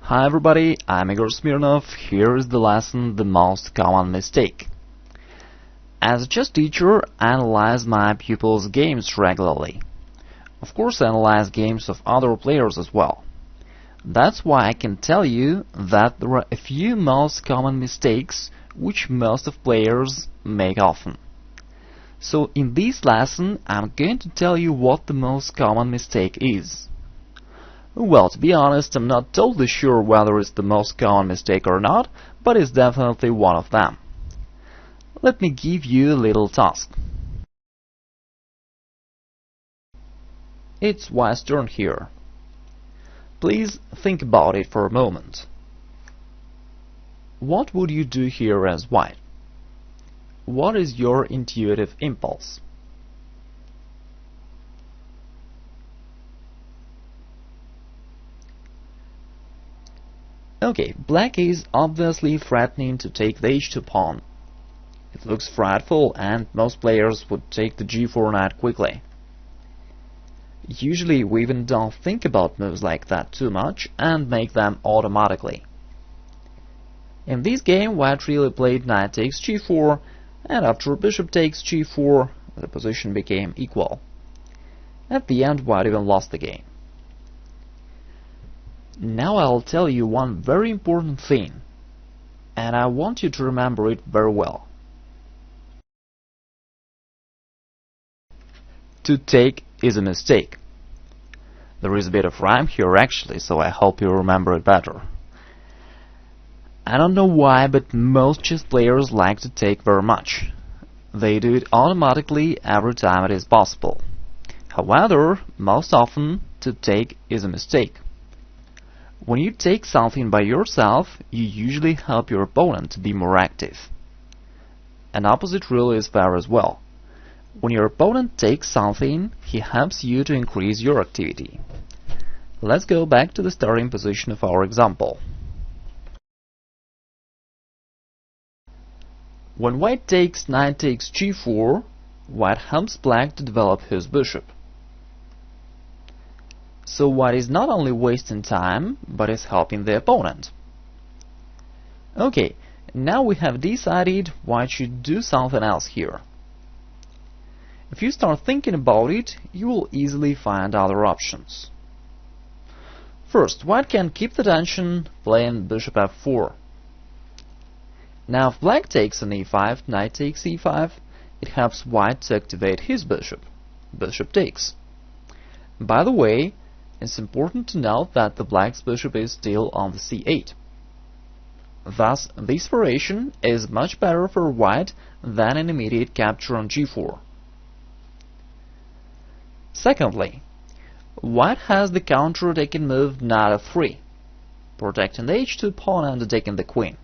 Hi everybody, I'm Igor Smirnov. Here is the lesson, the most common mistake. As a chess teacher, I analyze my pupils' games regularly. Of course, I analyze games of other players as well. That's why I can tell you that there are a few most common mistakes which most of players make often. So in this lesson, I'm going to tell you what the most common mistake is. Well, to be honest, I'm not totally sure whether it's the most common mistake or not, but it's definitely one of them. Let me give you a little task. It's White's turn here. Please think about it for a moment. What would you do here as White? What is your intuitive impulse? Okay, Black is obviously threatening to take the h2 pawn. It looks frightful and most players would take the g4 knight quickly. Usually we even don't think about moves like that too much and make them automatically. In this game, White really played knight takes g4, and after bishop takes g4, the position became equal. At the end, White even lost the game. Now I'll tell you one very important thing, and I want you to remember it very well. To take is a mistake. There is a bit of rhyme here actually, so I hope you remember it better. I don't know why, but most chess players like to take very much. They do it automatically every time it is possible. However, most often, to take is a mistake. When you take something by yourself, you usually help your opponent to be more active. An opposite rule is fair as well. When your opponent takes something, he helps you to increase your activity. Let's go back to the starting position of our example. When White takes knight takes g4, White helps Black to develop his bishop. So White is not only wasting time, but is helping the opponent. Okay, now we have decided White should do something else here. If you start thinking about it, you will easily find other options. First, White can keep the tension playing bishop f4. Now if Black takes an e5, knight takes e5, it helps White to activate his bishop. Bishop takes. By the way, it's important to note that the Black's bishop is still on the c8. Thus, this variation is much better for White than an immediate capture on g4. Secondly, White has the counter-attacking move knight f3, protecting the h2 pawn and attacking the queen.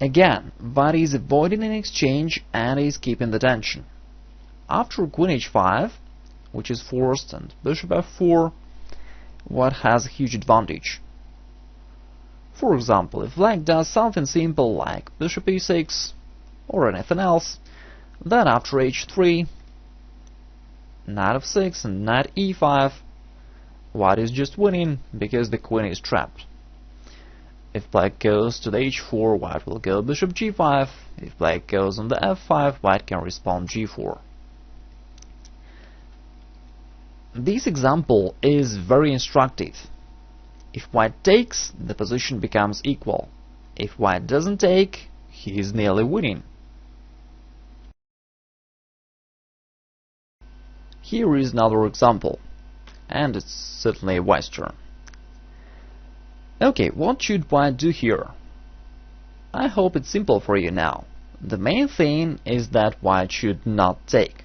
Again, White is avoiding an exchange and is keeping the tension. After queen h5, which is forced, and bishop f4, White has a huge advantage. For example, if Black does something simple like bishop e6 or anything else, then after h3, knight f6 and knight e5, White is just winning because the queen is trapped. If Black goes to the h4, White will go bishop g5. If Black goes on the f5, White can respond g4. This example is very instructive. If White takes, the position becomes equal. If White doesn't take, he is nearly winning. Here is another example, and it's certainly a White's turn. Okay, what should White do here? I hope it's simple for you now. The main thing is that White should not take.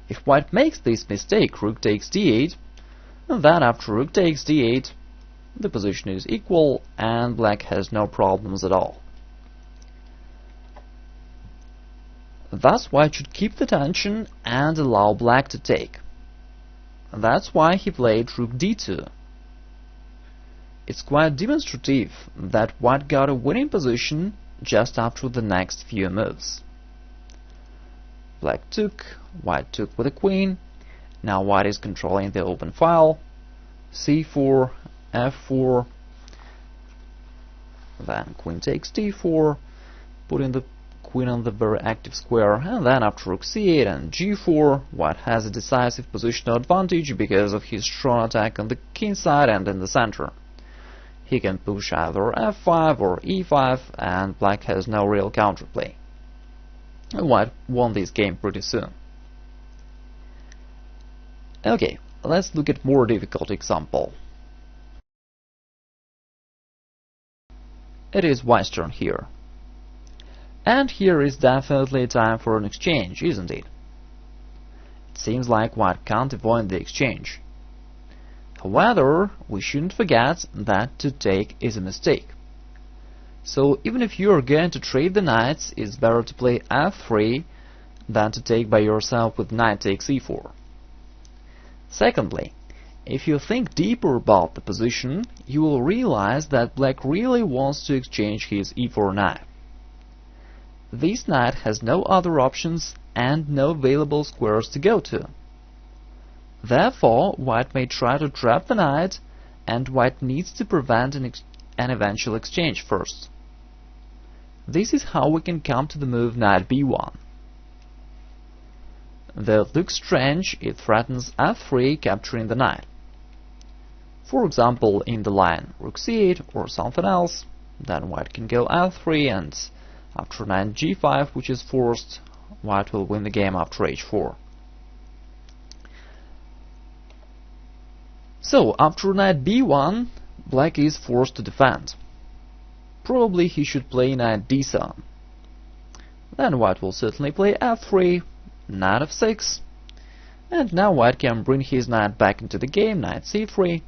If White makes this mistake, rook takes d8, and then after rook takes d8, the position is equal and Black has no problems at all. Thus, White should keep the tension and allow Black to take. That's why he played rook d2. It's quite demonstrative that White got a winning position just after the next few moves. Black took, White with the queen. Now White is controlling the open file. c4, f4, then queen takes d4, putting the queen on the very active square, and then after rook c8 and g4, white has a decisive positional advantage because of his strong attack on the king side and in the center. He can push either f5 or e5, and black has no real counterplay. White won this game pretty soon. Okay, let's look at more difficult example. It is white's turn here. And here is definitely time for an exchange, isn't it? It seems like white can't avoid the exchange. However, we shouldn't forget that to take is a mistake. So even if you are going to trade the knights, it's better to play f3 than to take by yourself with knight takes e4. Secondly, if you think deeper about the position, you will realize that black really wants to exchange his e4 knight. This knight has no other options and no available squares to go to. Therefore, white may try to trap the knight, and white needs to prevent an eventual exchange first. This is how we can come to the move knight b1. Though it looks strange, it threatens f3, capturing the knight. For example, in the line rook c8 or something else, then white can go f3, and after knight g5, which is forced, white will win the game after h4. So, after knight b1, black is forced to defend. Probably he should play knight d7. Then white will certainly play f3, knight f6, and now white can bring his knight back into the game, knight c3.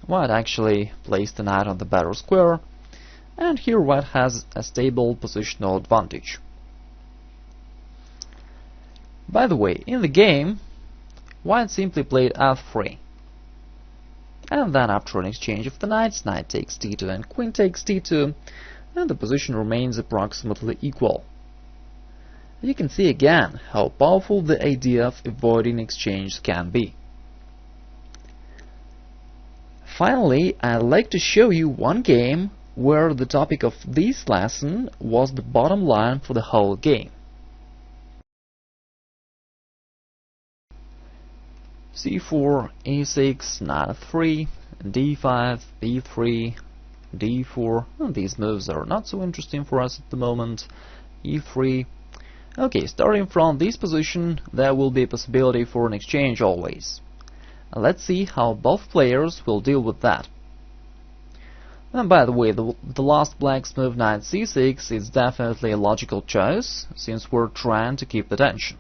White actually placed the knight on the better square, and here white has a stable positional advantage. By the way, in the game, white simply played f3. And then after an exchange of the knights, knight takes d2 and queen takes d2, and the position remains approximately equal. You can see again how powerful the idea of avoiding exchange can be. Finally, I'd like to show you one game where the topic of this lesson was the bottom line for the whole game. c4, e6, knight f3, d5, e3, d4. And these moves are not so interesting for us at the moment. e3. Okay, starting from this position, there will be a possibility for an exchange always. Let's see how both players will deal with that. And by the way, the last black's move knight c6 is definitely a logical choice, since we're trying to keep the tension.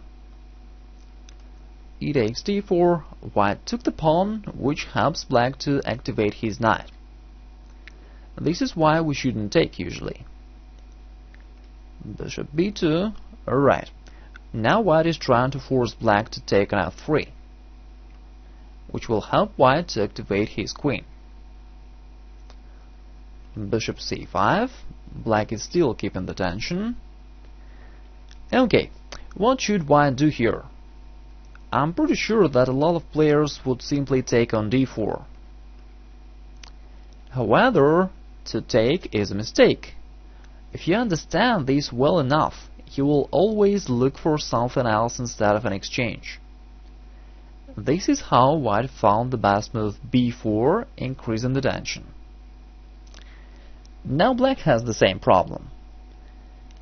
E takes d4, white took the pawn, which helps black to activate his knight. This is why we shouldn't take usually. Bishop b2, alright. Now white is trying to force black to take on f3, which will help white to activate his queen. Bishop c5, black is still keeping the tension. Okay, what should white do here? I'm pretty sure that a lot of players would simply take on d4. However, to take is a mistake. If you understand this well enough, you will always look for something else instead of an exchange. This is how white found the best move b4, increasing the tension. Now black has the same problem.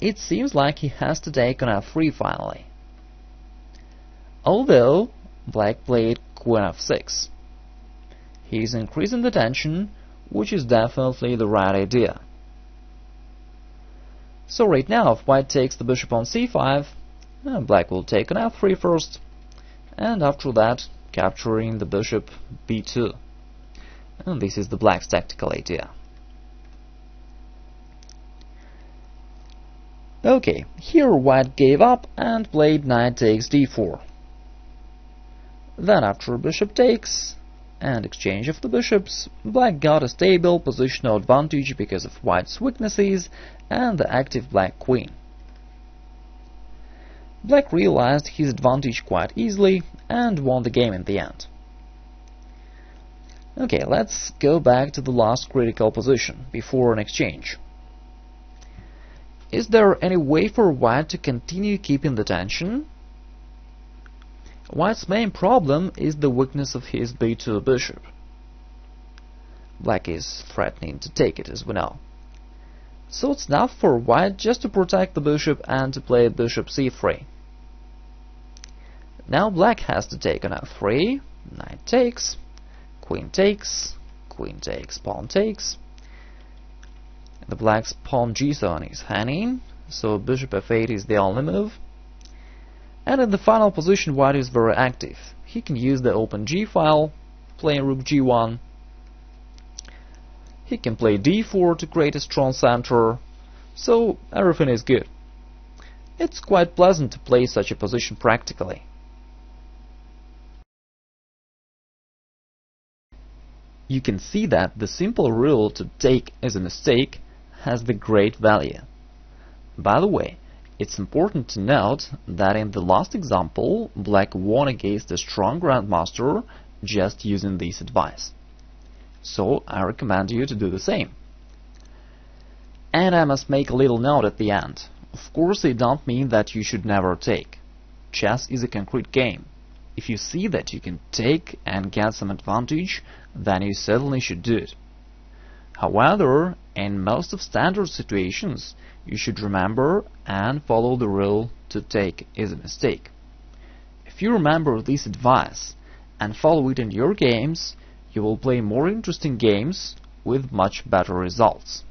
It seems like he has to take on f3 finally. Although black played queen f6. He is increasing the tension, which is definitely the right idea. So right now, if white takes the bishop on c5, black will take on f3 first, and after that capturing the bishop b2. And this is the black's tactical idea. Okay, here white gave up and played knight takes d4. Then after bishop takes and exchange of the bishops, black got a stable positional advantage because of white's weaknesses and the active black queen. Black realized his advantage quite easily and won the game in the end. Okay, let's go back to the last critical position before an exchange. Is there any way for White to continue keeping the tension? White's main problem is the weakness of his b2 bishop. Black is threatening to take it, as we know. So it's enough for White just to protect the bishop and to play bishop c3. Now Black has to take on f3, knight takes, queen takes, pawn takes. The Black's pawn g7 is hanging, so bishop f8 is the only move. And in the final position, White is very active. He can use the open g-file, playing rook g1. He can play d4 to create a strong center, so everything is good. It's quite pleasant to play such a position practically. You can see that the simple rule to take is a mistake has the great value. By the way, it's important to note that in the last example, Black won against a strong Grandmaster just using this advice. So I recommend you to do the same. And I must make a little note at the end. Of course, I don't mean that you should never take. Chess is a concrete game. If you see that you can take and get some advantage, then you certainly should do it. However, in most of standard situations, you should remember and follow the rule to take is a mistake. If you remember this advice and follow it in your games, you will play more interesting games with much better results.